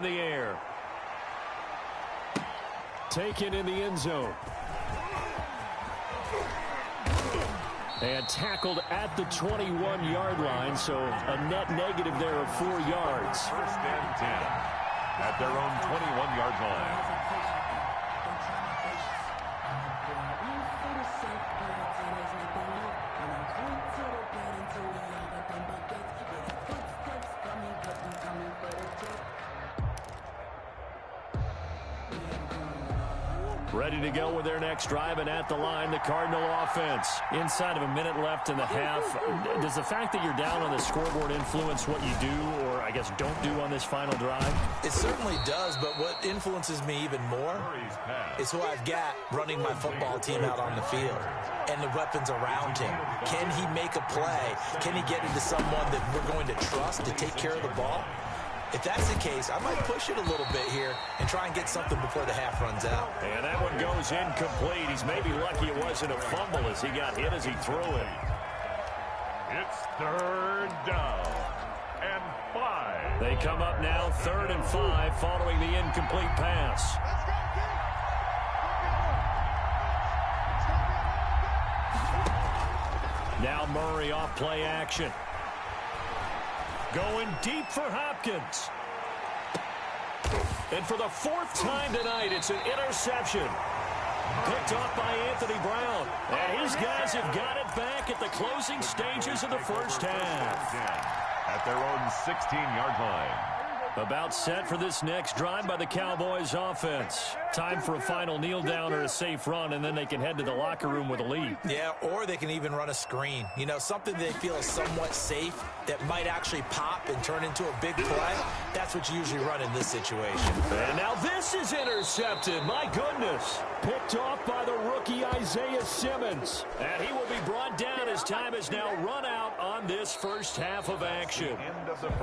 the air. Taken in the end zone. And tackled at the 21-yard line, so a net negative there of 4 yards. First and 10 at their own 21-yard line. Ready to go with their next drive, and at the line, the Cardinal offense. Inside of a minute left in the half, does the fact that you're down on the scoreboard influence what you do, or I guess don't do on this final drive? It certainly does, but what influences me even more is who I've got running my football team out on the field and the weapons around him. Can he make a play? Can he get into someone that we're going to trust to take care of the ball? If that's the case, I might push it a little bit here and try and get something before the half runs out. And that one goes incomplete. He's maybe lucky it wasn't a fumble as he got hit as he threw it. It's third down and 5. They come up now 3rd and 5 following the incomplete pass. Now Murray off play action. Going deep for Hopkins. And for the 4th time tonight, it's an interception. Picked off by Anthony Brown. And his guys have got it back at the closing stages of the first half. At their own 16-yard line. About set for this next drive by the Cowboys offense. Time for a final kneel down or a safe run, and then they can head to the locker room with a lead. Yeah, or they can even run a screen. You know, something they feel is somewhat safe that might actually pop and turn into a big play. That's what you usually run in this situation. And now this is intercepted. My goodness. Picked off by the rookie Isaiah Simmons. And he will be brought down as time has now run out on this first half of action.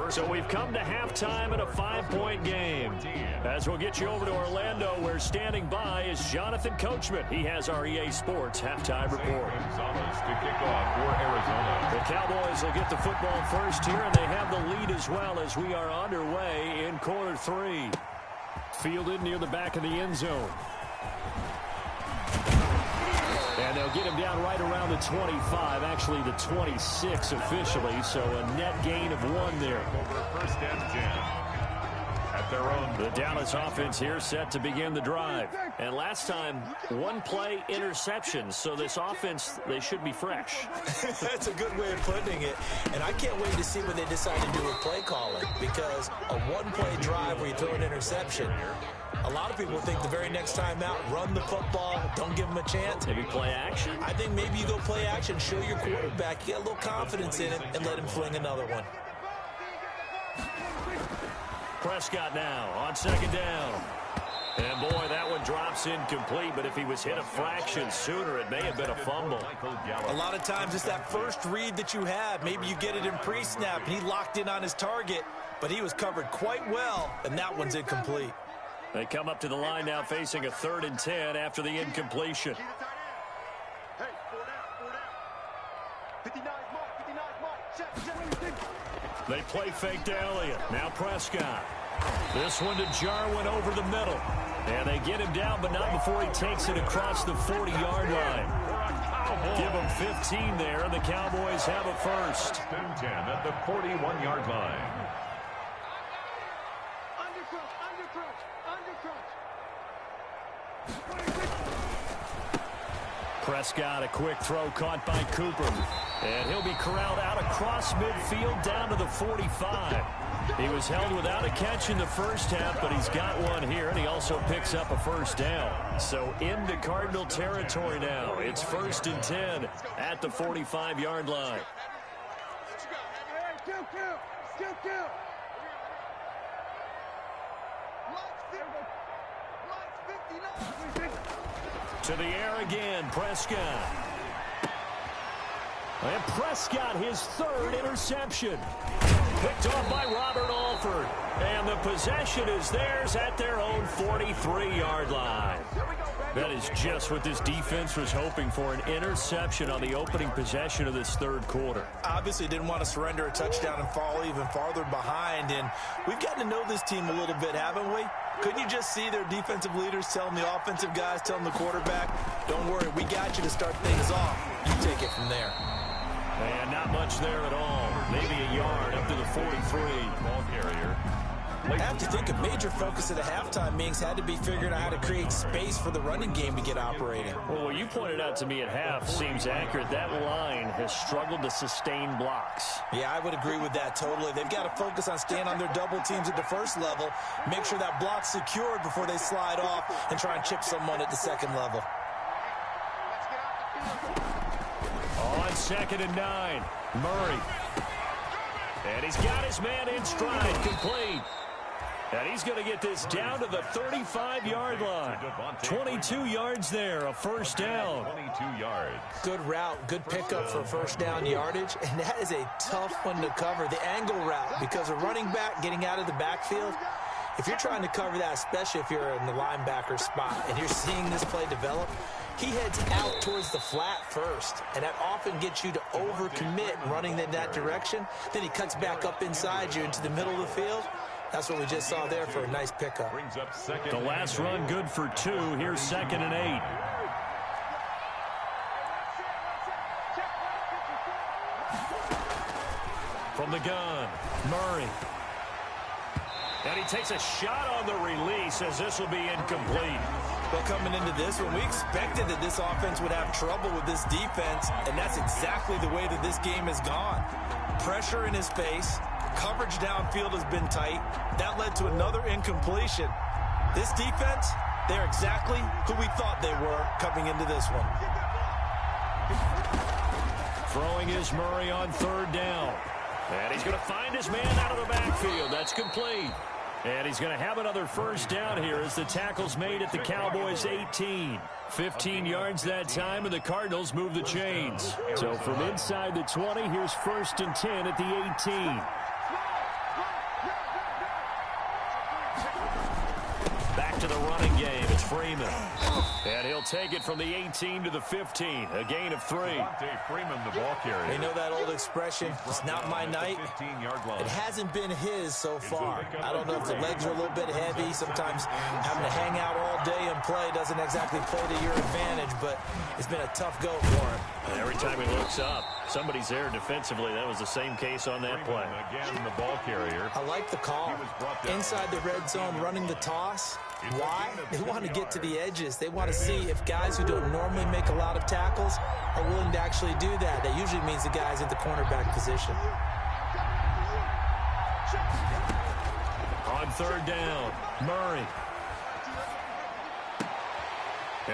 So we've come to halftime in a 5-point game. As we'll get you over to Orlando, where standing by is Jonathan Coachman. He has our EA Sports halftime report. To kick off for Arizona. The Cowboys will get the football first here, and they have the lead as well as we are underway in quarter 3. Fielded near the back of the end zone. And they'll get him down right around the 25, actually the 26 officially, so a net gain of 1 there. Over first and 10 at their own. The Dallas offense here set to begin the drive. And last time, 1 play interception, so this offense, they should be fresh. That's a good way of putting it. And I can't wait to see what they decide to do with play calling, because a 1-play drive where you throw an interception, a lot of people think the very next time out, run the football, don't give them a chance. Maybe play action? I think maybe you go play action, show your quarterback, you got a little confidence in him, and let him fling another one. Prescott now on 2nd down. And boy, that one drops incomplete, but if he was hit a fraction sooner, it may have been a fumble. A lot of times it's that first read that you have. Maybe you get it in pre-snap, and he locked in on his target, but he was covered quite well, and that one's incomplete. They come up to the line now facing a 3rd and 10 after the incompletion. They play fake to Elliott. Now Prescott. This one to Jarwin over the middle. And they get him down, but not before he takes it across the 40-yard line. Give him 15 there, and the Cowboys have a first. 10 at the 41-yard line. Prescott, a quick throw caught by Cooper. And he'll be corralled out across midfield down to the 45. He was held without a catch in the first half, but he's got one here, and he also picks up a first down. So into Cardinal territory now. It's 1st and 10 at the 45-yard line. To the air again, Prescott. And Prescott, his 3rd interception. Picked off by Robert Alford. And the possession is theirs at their own 43-yard line. That is just what this defense was hoping for, an interception on the opening possession of this third quarter. Obviously didn't want to surrender a touchdown and fall even farther behind, and we've gotten to know this team a little bit, haven't we? Couldn't you just see their defensive leaders telling the offensive guys, telling the quarterback, don't worry, we got you to start things off. You take it from there. And not much there at all. Maybe a yard up to the 43. Ball carrier. I have to think a major focus at the halftime meetings had to be figuring out how to create space for the running game to get operating. Well, what you pointed out to me at half seems accurate. That line has struggled to sustain blocks. Yeah, I would agree with that totally. They've got to focus on staying on their double teams at the first level, make sure that block's secured before they slide off and try and chip someone at the second level. On 2nd and 9, Murray. And he's got his man in stride, complete. And he's going to get this down to the 35-yard line. 22 yards there, a first down. 22 yards. Good route, good pickup for first down yardage, and that is a tough one to cover, the angle route, because a running back getting out of the backfield, if you're trying to cover that, especially if you're in the linebacker spot and you're seeing this play develop, he heads out towards the flat first, and that often gets you to overcommit running in that direction. Then he cuts back up inside you into the middle of the field. That's what we just saw there for a nice pickup. Brings up second. The last run good for 2. Here's 2nd and 8. From the gun, Murray. And he takes a shot on the release as this will be incomplete. Well, coming into this one, we expected that this offense would have trouble with this defense, and that's exactly the way that this game has gone. Pressure in his face. Coverage downfield has been tight. That led to another incompletion. This defense, they're exactly who we thought they were coming into this one. Throwing is Murray on 3rd down. And he's going to find his man out of the backfield. That's complete. And he's going to have another first down here as the tackle's made at the Cowboys' 18. 15 yards that time, and the Cardinals move the chains. So from inside the 20, here's 1st and 10 at the 18. Back to the running game. It's Freeman. And he'll take it from the 18 to the 15. A gain of 3. Devontae Freeman, the ball carrier. They know that old expression, it's not my night. 15-yard line. It hasn't been his so far. I don't know if the legs are a little bit heavy. Sometimes having to hang out all day and play doesn't exactly play to your advantage, but it's been a tough go for him. And every time he looks up, somebody's there defensively. That was the same case on that play. Again, the ball carrier. I like the call. Inside the red zone, running the toss. Why? They want to get to the edges. They want to see if guys who don't normally make a lot of tackles are willing to actually do that. That usually means the guy's at the cornerback position. On 3rd down, Murray.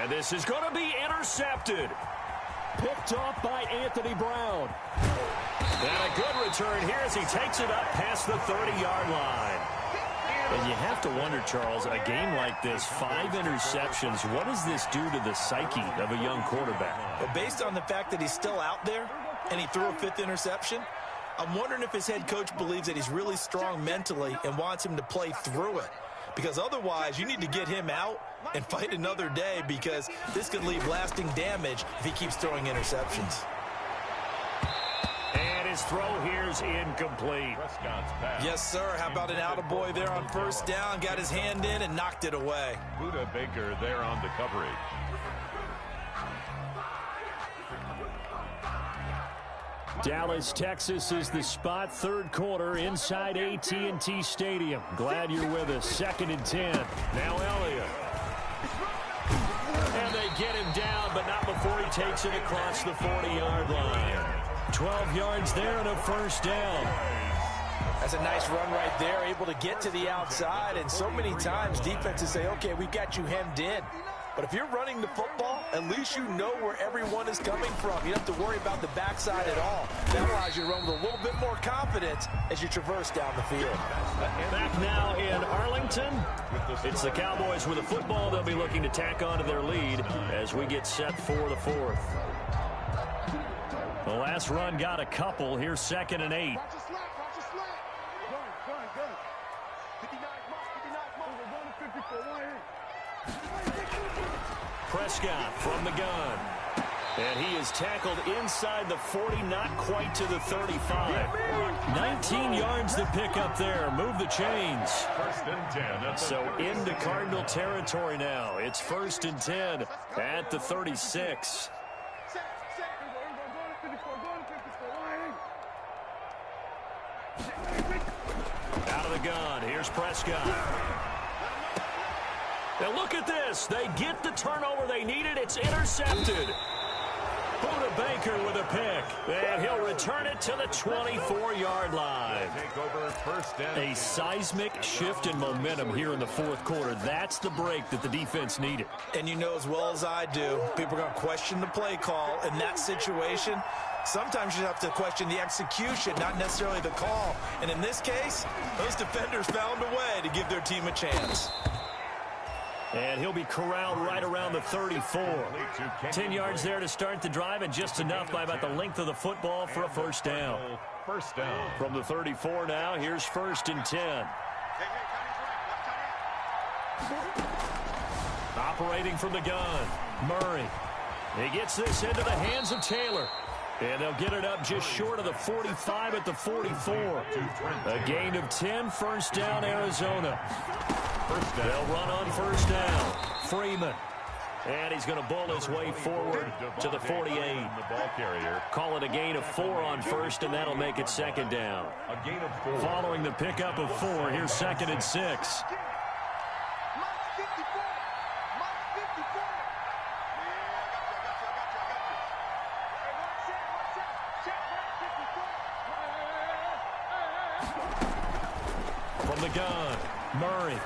And this is going to be intercepted. Picked off by Anthony Brown. And a good return here as he takes it up past the 30-yard line. And you have to wonder, Charles, a game like this, 5 interceptions, what does this do to the psyche of a young quarterback? Well, based on the fact that he's still out there and he threw a 5th interception, I'm wondering if his head coach believes that he's really strong mentally and wants him to play through it. Because otherwise, you need to get him out and fight another day, because this could leave lasting damage if he keeps throwing interceptions. And his throw here's incomplete. Yes, sir. How about an attaboy there on 1st down? Got his hand in and knocked it away. Buda Baker there on the coverage. Dallas, Texas is the spot. 3rd quarter inside AT&T Stadium. Glad you're with us. 2nd and 10. Now Elliott. And they get him down, but not before he takes it across the 40-yard line. 12 yards there and a first down. That's a nice run right there, able to get to the outside. And so many times defenses say, okay, we've got you hemmed in. But if you're running the football, at least you know where everyone is coming from. You don't have to worry about the backside at all. That allows you to run with a little bit more confidence as you traverse down the field. Back now in Arlington. It's the Cowboys with the football. They'll be looking to tack on to their lead as we get set for the 4th. The last run got a couple. Here's 2nd and 8. Prescott from the gun. And he is tackled inside the 40, not quite to the 35. 19 yards to pick up there. Move the chains. First and 10. So into Cardinal territory now. It's 1st and 10 at the 36. Out of the gun. Here's Prescott. Now look at this. They get the turnover they needed. It's intercepted. Buda Baker with a pick, and he'll return it to the 24-yard line. Take over first and A seismic shift in momentum here in the fourth quarter. That's the break that the defense needed. And you know as well as I do, people are going to question the play call in that situation. Sometimes you have to question the execution, not necessarily the call. And in this case, those defenders found a way to give their team a chance. And he'll be corralled right around the 34. 10 yards there to start the drive, and just enough by about the length of the football for a first down. First down. From the 34 now, here's 1st and 10. Operating from the gun, Murray. He gets this into the hands of Taylor. And they'll get it up just short of the 45 at the 44. A gain of 10, first down, Arizona. They'll run on first down. Freeman. And he's going to bull his way forward to the 48. The ball carrier. Call it a gain of 4 on first, and that'll make it 2nd down. A gain of 4. Following the pickup of 4, here's 2nd and 6. From the gun, Murray.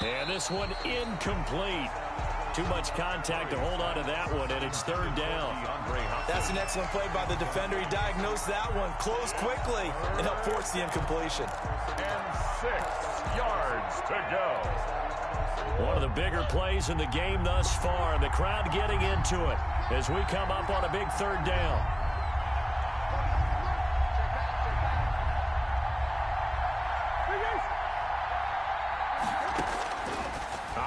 And this one incomplete. Too much contact to hold on to that one, and it's 3rd down. That's an excellent play by the defender. He diagnosed that one, closed quickly, and helped force the incompletion. And 6 yards to go. One of the bigger plays in the game thus far. The crowd getting into it as we come up on a big 3rd down.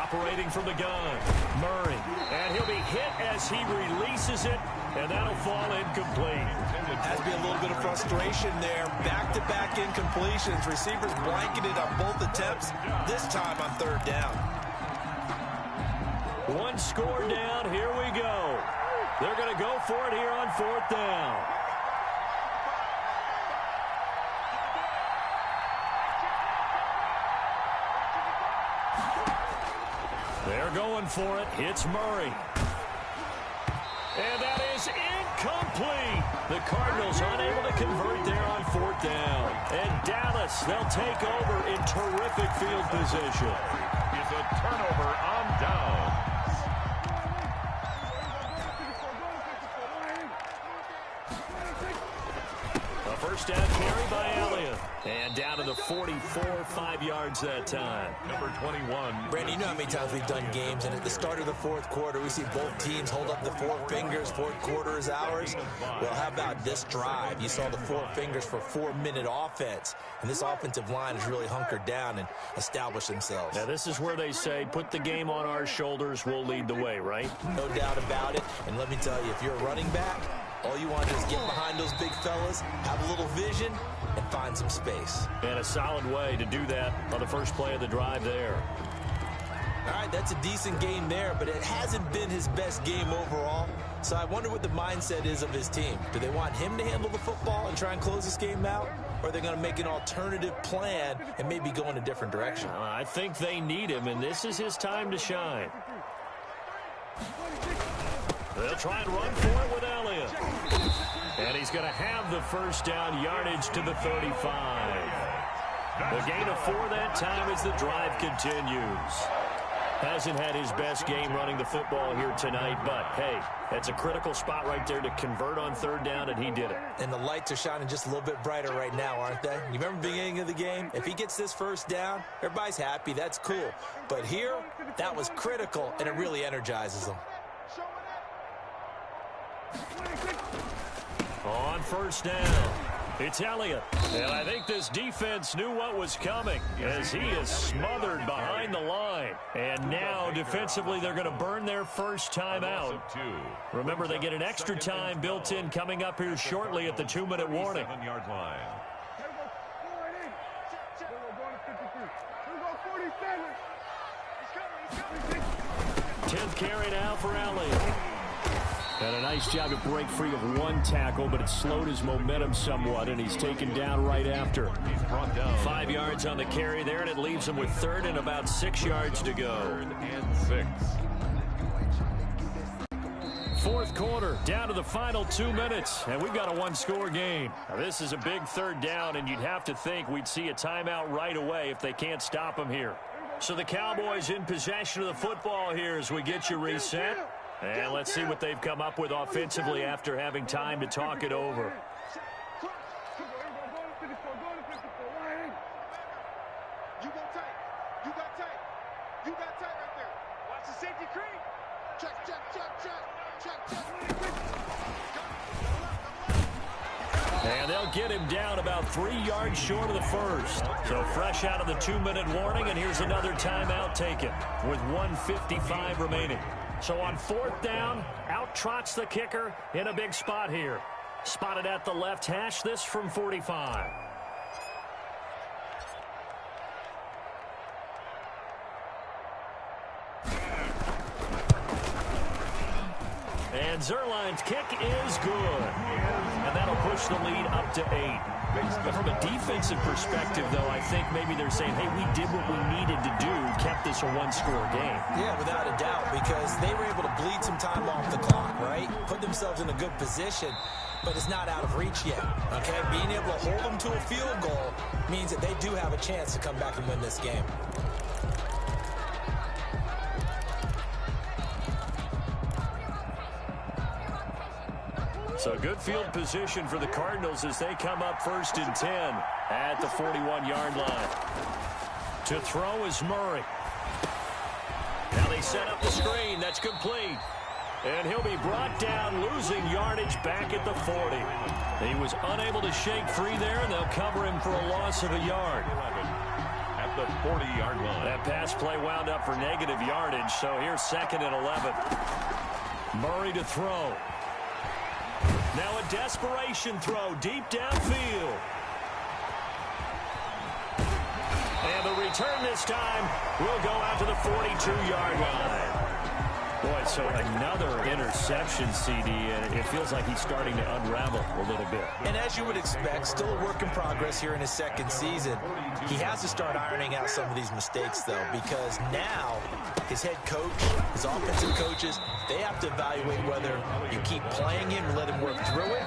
Operating from the gun, Murray. And he'll be hit as he releases it, and that'll fall incomplete. Has to be a little bit of frustration there. Back-to-back incompletions. Receivers blanketed on both attempts, this time on 3rd down. One score down, here we go. They're going to go for it here on 4th down. They're going for it. It's Murray. And that is incomplete. The Cardinals unable to convert there on 4th down. And Dallas, they'll take over in terrific field position. It's a turnover on down. A first down carry by Elliott. And down to the 44, 5 yards that time. Number 21. Brandon, you know how many times we've done games, and at the start of the fourth quarter, we see both teams hold up the 4 fingers, fourth quarter is ours. Well, how about this drive? You saw the 4 fingers for 4-minute offense, and this offensive line has really hunkered down and established themselves. Now, this is where they say, put the game on our shoulders, we'll lead the way, right? No doubt about it, and let me tell you, if you're a running back, all you want to do is get behind those big fellas, have a little vision, and find some space. And a solid way to do that on the first play of the drive there. All right, that's a decent game there, but it hasn't been his best game overall. So I wonder what the mindset is of his team. Do they want him to handle the football and try and close this game out? Or are they going to make an alternative plan and maybe go in a different direction? I think they need him, and this is his time to shine. They'll try and run for it with Elliott. And he's going to have the first down, yardage to the 35. The gain of 4 that time as the drive continues. Hasn't had his best game running the football here tonight, but, hey, that's a critical spot right there to convert on 3rd down, and he did it. And the lights are shining just a little bit brighter right now, aren't they? You remember the beginning of the game? If he gets this first down, everybody's happy. That's cool. But here, that was critical, and it really energizes them. On first down, It's Elliott. And I think this defense knew what was coming as he is smothered behind the line. And now, defensively, they're going to burn their first time out. Remember, they get an extra time built in coming up here shortly at the 2-minute warning. 10th carry now for Elliott. And a nice job to break free of one tackle, but it slowed his momentum somewhat, and he's taken down right after. 5 yards on the carry there, and it leaves him with 3rd and about 6 yards to go. 3rd and 6. Fourth quarter, down to the final 2 minutes, and we've got a one-score game. Now, this is a big 3rd down, and you'd have to think we'd see a timeout right away if they can't stop him here. So the Cowboys in possession of the football here as we get you reset. And let's see what they've come up with offensively after having time to talk it over. You got tight. You got tight. You got tight right there. Watch the safety creep. Check, check, check, check. Check, check. And they'll get him down about 3 yards short of the first. So fresh out of the 2-minute warning, and here's another timeout taken with 1:55 remaining. So on 4th down, out trots the kicker in a big spot here. Spotted at the left hash, this from 45. And Zuerlein's kick is good. And that'll push the lead up to 8. But from a defensive perspective, though, I think maybe they're saying, hey, we did what we needed to do, kept this a one-score game. Yeah, without a doubt, because they were able to bleed some time off the clock, right? Put themselves in a good position, but it's not out of reach yet, okay? Being able to hold them to a field goal means that they do have a chance to come back and win this game. So good field position for the Cardinals as they come up 1st and 10 at the 41-yard line. To throw is Murray. Now they set up the screen. That's complete. And he'll be brought down, losing yardage back at the 40. He was unable to shake free there, and they'll cover him for a loss of a yard. At the 40-yard line. That pass play wound up for negative yardage, so here's 2nd and 11. Murray to throw. Now a desperation throw deep downfield. And the return this time will go out to the 42-yard line. Boy, so another interception, CD, and it feels like he's starting to unravel a little bit. And as you would expect, still a work in progress here in his 2nd season. He has to start ironing out some of these mistakes, though, because now his head coach, his offensive coaches, they have to evaluate whether you keep playing him and let him work through it,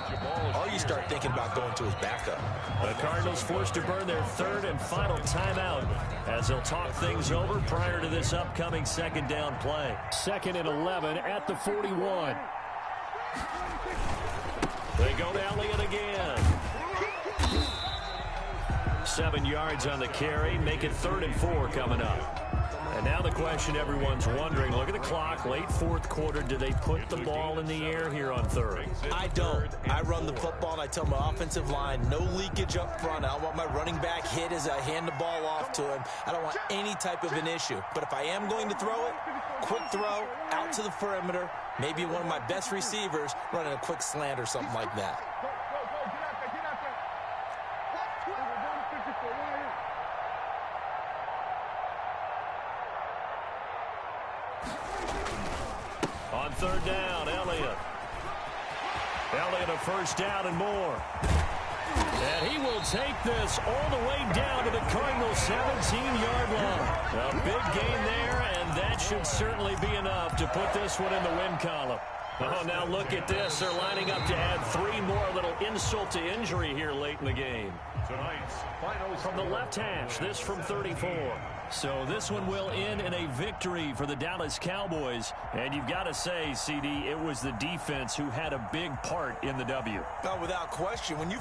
or you start thinking about going to his backup. The Cardinals forced to burn their 3rd and final timeout as they'll talk things over prior to this upcoming 2nd down play. 2nd and 11 at the 41. They go to Elliott again. 7 yards on the carry. Make it 3rd and 4 coming up. And now the question everyone's wondering, look at the clock, late 4th quarter, do they put the ball in the air here on 3rd? I don't. I run the football, and I tell my offensive line, no leakage up front. I don't want my running back hit as I hand the ball off to him. I don't want any type of an issue. But if I am going to throw it, quick throw, out to the perimeter, maybe one of my best receivers running a quick slant or something like that. On 3rd down, Elliott. Elliott a 1st down and more. And he will take this all the way down to the Cardinals' 17-yard line. A big gain there, and that should certainly be enough to put this one in the win column. Oh, now look at this. They're lining up to add 3 more, a little insult to injury here late in the game. Tonight's final from the left hash, this from 34. So this one will end in a victory for the Dallas Cowboys. And you've got to say, CD, it was the defense who had a big part in the W. Oh, without question. When you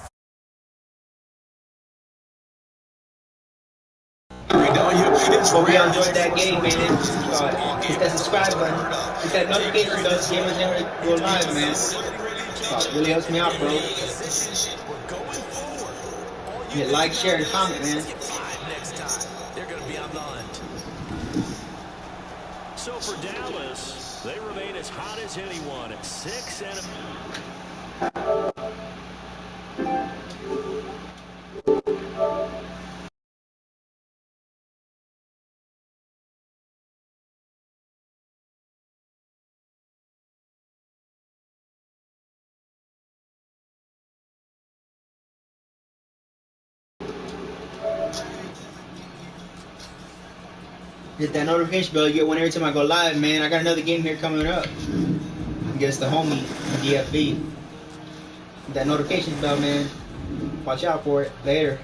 But we enjoyed that game, man. Hit that subscribe button. Hit that notification bell so you never go live, man. Really helps me out, bro. we're going forward. Hit like, share, and comment, man. Get 5 next time. They're going to be on the hunt. So for Dallas, they remain as hot as anyone at 6 and Hit that notification bell. You get one every time I go live, man. I got another game here coming up against the homie DFB. Hit that notification bell, man. Watch out for it. Later.